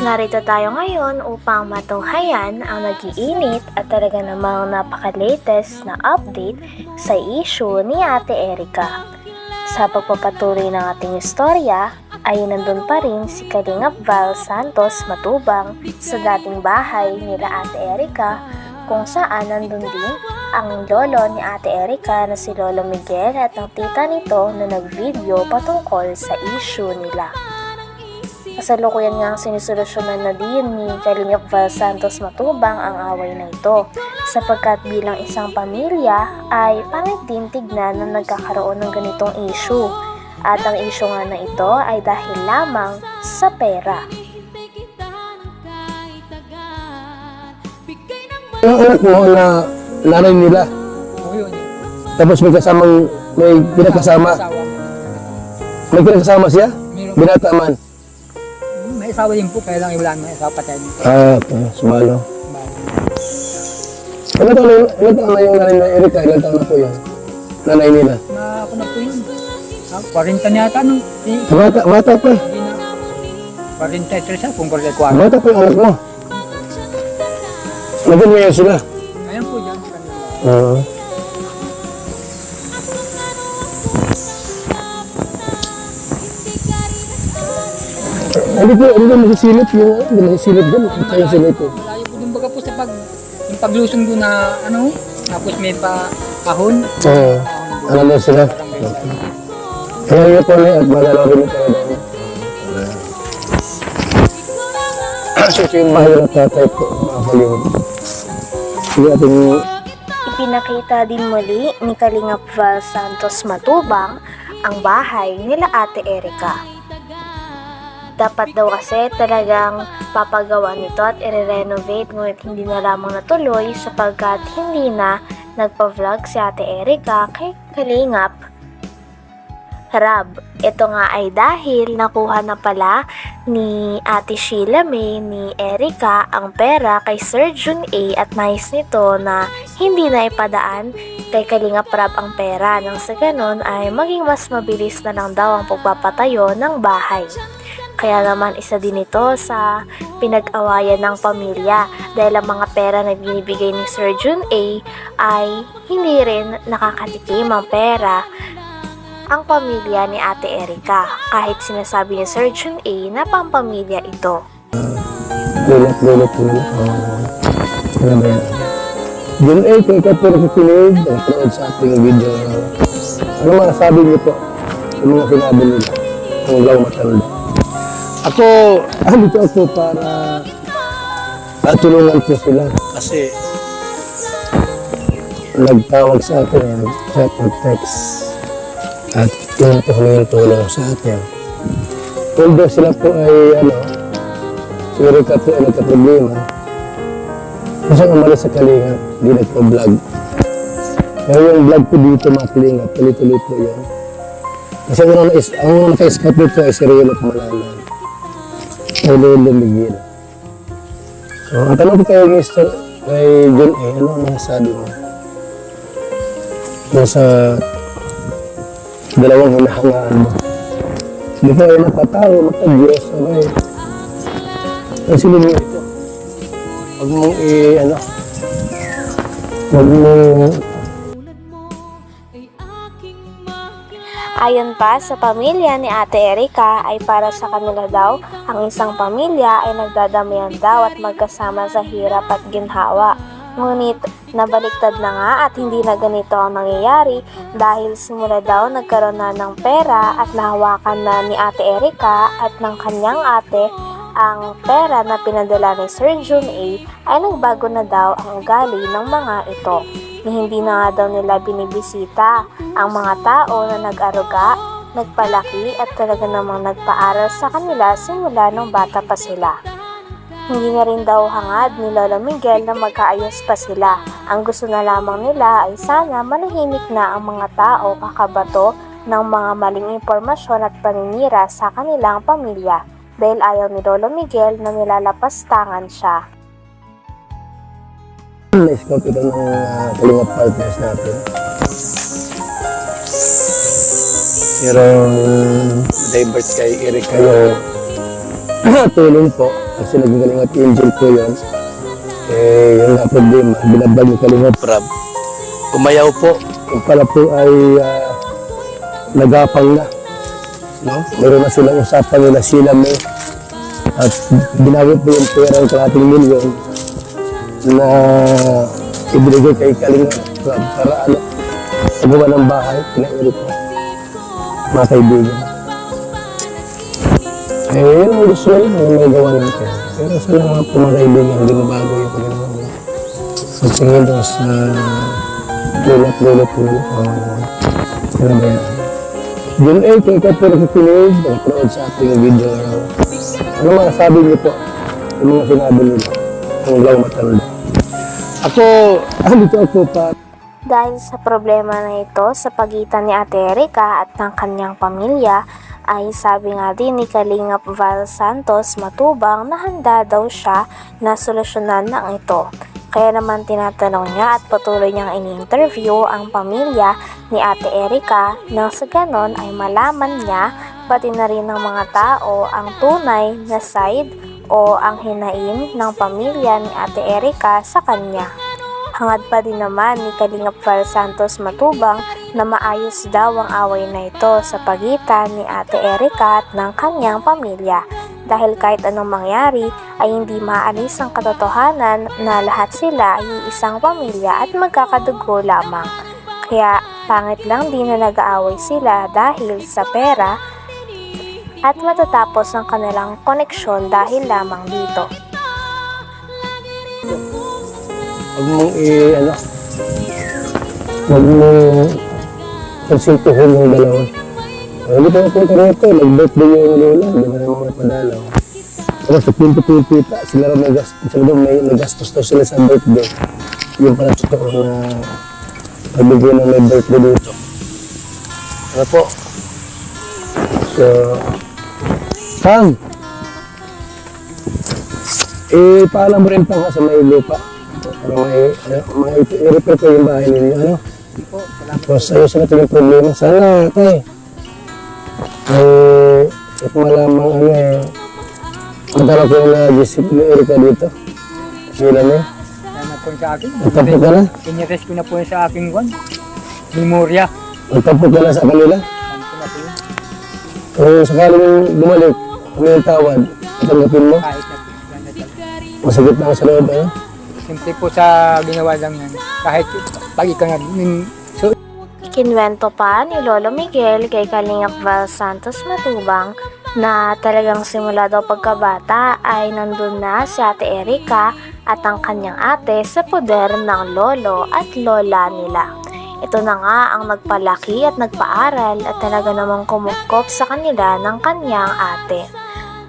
Narito tayo ngayon upang matunghayan ang nag-iinit at talaga namang napaka-latest na update sa issue ni Ate Erica. Sa pagpapatuloy ng ating istorya ay nandun pa rin si Kalingap Val Santos Matubang sa dating bahay nila Ate Erica, kung saan nandun din ang lolo ni Ate Erica na si Lolo Miguel at ang tita nito na nag-video patungkol sa issue nila. Kasalukuyan nga ang sinisolusyonan na din ni Kalingap Val Santos Matubang ang away na ito, sapagkat bilang isang pamilya ay pangit din tignan na nagkakaroon ng ganitong issue. At ang issue nga na ito ay dahil lamang sa pera. Yung anak mo na nanay nila, tapos may pinakasama. May pinakasama siya? Binata man. May asawa din po, kaya lang wala may asawa patay. Okay. Sumalo. Ilan taon na yung nanay na Erica? Ilan taon na po yan? Nanay nila? Ako na po yun. 40 niya ata, no? Bata pa. Hindi na. 43 siya, kung 44. Bata pa yung anak mo. Nagin mo yan sila? Ayan po dyan. Oo. Hindi ko masisilip din. Ito yung silip eh. Malayo po yung baga po sa yung paglusong doon na, tapos may kahon. Oo. Alam mo sila? Kaya yun po at malalawin mo kayo dahil. So ito yung bahay na tatay po, mga kalingap. Sige ating... Ipinakita din muli ni Kalingap Val Santos Matubang ang bahay nila Ate Erica. Dapat daw kasi talagang papagawa nito at i-renovate, ngunit hindi na lamang natuloy sapagkat hindi na nagpa-vlog si Ate Erica kay Kalingap Rab. Ito nga ay dahil nakuha na pala ni Ate Sheila May ni Erica ang pera kay Sir Jun A at nais nito na hindi na ipadaan kay Kalingap Rab ang pera, nang sa ganon ay maging mas mabilis na lang daw ang pagpapatayo ng bahay. Kaya naman isa din ito sa pinag-awayan ng pamilya dahil ang mga pera na binibigay ni Sir Jun A ay hindi rin nakakatikim ang pera ang pamilya ni Ate Erica, kahit sinasabi ni Sir Jun A na pampamilya ito. Lilat. Ano ba yan? Jun A, kung ikaw po nakikinig, napanood sa ating video. Ano mga sabi niyo po? Yung mga sinabi nila. Kung ikaw matanda. Ako, dito ako para natulungan po sila. Kasi nagtawag sa akin, chat or text. At yun po yung tulong sa atin. Although sila po ay, si Erica po ay nagka-problema. Kasi umalis sa Kalingap, di nagpa-vlog. Pero yung vlog po dito mga Kalingap, tuloy-tuloy po yun. Kasi ang naka-scout nito ay si Riel at Malalan. Ay Lolo Miguel. So, ang tanong ko kayo Mr. kay John A, ano ang masasabi mo? Nasa dalawang hinahangaan mo. Di ba ay nakatao, matag-Diyos, sabay. Kasi nyo ito. Huwag mong huwag mong... Ayon pa sa pamilya ni Ate Erica ay para sa kanila daw, ang isang pamilya ay nagdadamayan daw at magkasama sa hirap at ginhawa. Ngunit nabaliktad na nga at hindi na ganito ang nangyayari dahil simula daw nagkaroon na ng pera at nahawakan na ni Ate Erica at ng kanyang ate ang pera na pinadala ni Sir Jun A ay nagbago na daw ang ugali ng mga ito. Ni hindi na nga daw nila binibisita ang mga tao na nag-aruga, nagpalaki at talaga namang nagpaaral sa kanila simula nung bata pa sila. Hindi na rin daw hangad ni Lolo Miguel na magkaayos pa sila. Ang gusto na lamang nila ay sana manahimik na ang mga tao kakabato ng mga maling impormasyon at paninira sa kanilang pamilya dahil ayaw ni Lolo Miguel na nilalapastangan siya. Na-scout ito ng Kalingap partners natin. Pero divert kay Erica yung tulong po kasi naging Kalingap Angel po yun. Yung nga problema, binabag yung Kalingap Rab. Umayaw po. Yung pala po ay nagapang na. No? Meron na silang usapan nila sila mo. At binawit po yung pera ng 1 milyon na ibigay kay Kalingap Rab para pagawa ng bahay, pinairi po. Mga kaibigan. Yun ang gusto nila yung may gawa natin. Pero sa mga po mga kaibigan, binabago yung Panginoon. Sa tingin doon sa lulot po nila. Ano ba yan? June 8, kung ikaw po nakikinig, nag-upload sa ating video ngayon. Ano mga sabi niyo po? Yung mga sinabi nila. Ang lang matanda. Dito ako pa. Dahil sa problema na ito sa pagitan ni Ate Erica at ng kanyang pamilya, ay sabi nga din ni Kalingap Val Santos Matubang na handa daw siya na solusyonan ang ito. Kaya naman tinatanong niya at patuloy niyang ini-interview ang pamilya ni Ate Erica nang sa ganon ay malaman niya pati na rin ng mga tao ang tunay na side o ang hinaing ng pamilya ni Ate Erica sa kanya. Hangad pa din naman ni Kalingap Val Santos Matubang na maayos daw ang away na ito sa pagitan ni Ate Erica at ng kanyang pamilya. Dahil kahit anong mangyari ay hindi maalis ang katotohanan na lahat sila ay isang pamilya at magkakadugo lamang. Kaya pangit lang din na nag-aaway sila dahil sa pera at matatapos ang kanilang koneksyon dahil lamang dito. Huwag mong huwag mong konsultuhin yung dalawa. Hindi pa napunta rito, nag-birthday yung lola, hindi na naman napadalaw. Tapos nagpinti-pinti pa, sila may nagastos daw sila sa birthday. Yung pala totoo na pagbigyan ng may birthday dito. Ano po? So, Kang! Paalam mo rin pa nga sa may lupa. I-repair ko yung bahay ninyo, ano? Tapos ayos natin yung problema. Sana, tay, ito malamang matala ko na Gisip ni Erica dito. Sila na. Yan po sa akin. Magtampo ka na? Inires ko na po sa aking memorya. Magtampo ka na sa kanila? Ano po na po yun? Kung sakaling bumalik, kung may tawad, tanggapin mo? Kahit na po. Masagit na ako sa loob, ano? Simple po sa ginawa lang yan. Kahit pag ikaw na Ikinwento pa ni Lolo Miguel kay Kalingap Val Santos Matubang na talagang simula daw pagkabata ay nandun na si Ate Erica at ang kanyang ate sa poder ng lolo at lola nila. Ito na nga ang nagpalaki at nagpaaral at talaga namang kumukop sa kanila ng kanyang ate.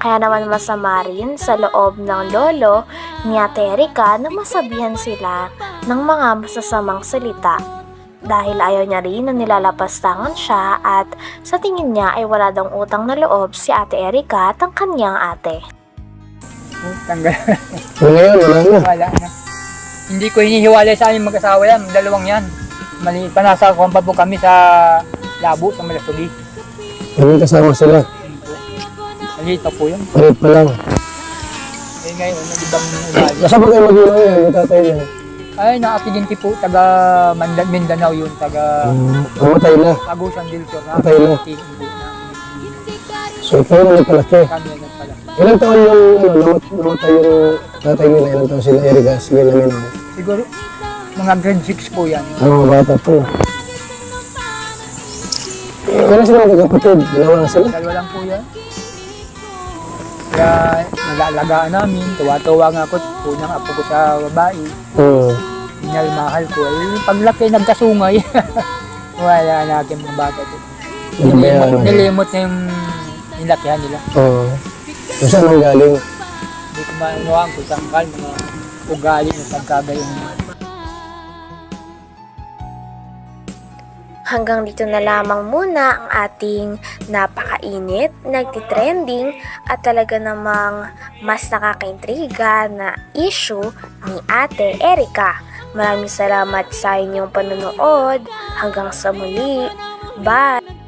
Kaya naman masama rin sa loob ng lolo ni Ate Erica na masabihan sila ng mga masasamang salita. Dahil ayaw niya rin na nilalapastangan siya at sa tingin niya ay wala daw utang na loob si Ate Erica at ang kanyang ate. tanggal. Ngayon, wala na. Wala na. Hindi ko hinihiwalay sa aming mag-asawa yan. Dalawang yan. Maliit pa, nasa kumpa po kami sa Labo, sa Malasugi. Anong kasama sila? Maliit pa po yun. Palit pa lang. Eh ngayon, nag-ibang ugali. Nasa ba kayo mag-iwan yan, yung tatay niya? Ay, nakapiginti po, taga Mindanao yun, taga Namatay na. Agusan del Sur. Patay na. So ikaw na nagpalaki. Kami na pala. Ilang taon yung namatay yung tatay nila? Ilang taon sila Erica? Sige namin. Siguro, mga grade 6 po yan. Ang mga bata po. Ilan sila magkakapatid? Dalawa lang sila? Dalawa lang po yan. Kaya nag-aalagaan namin, tuwa-tuwa nga ako, unang apo ko sa babae. Minalmahal ko. Eh, paglaki, nagkasungay. Wala natin mga bata ko. Nilimot na yung nilakihan nila. Oo. Kung saan ang galing? Hindi ko maanuhan kung saan mga ugali ng pagkagayon. Hanggang dito na lamang muna ang ating napakainit, nagtitrending at talaga namang mas nakakaintriga na issue ni Ate Erica. Maraming salamat sa inyong panonood. Hanggang sa muli. Bye!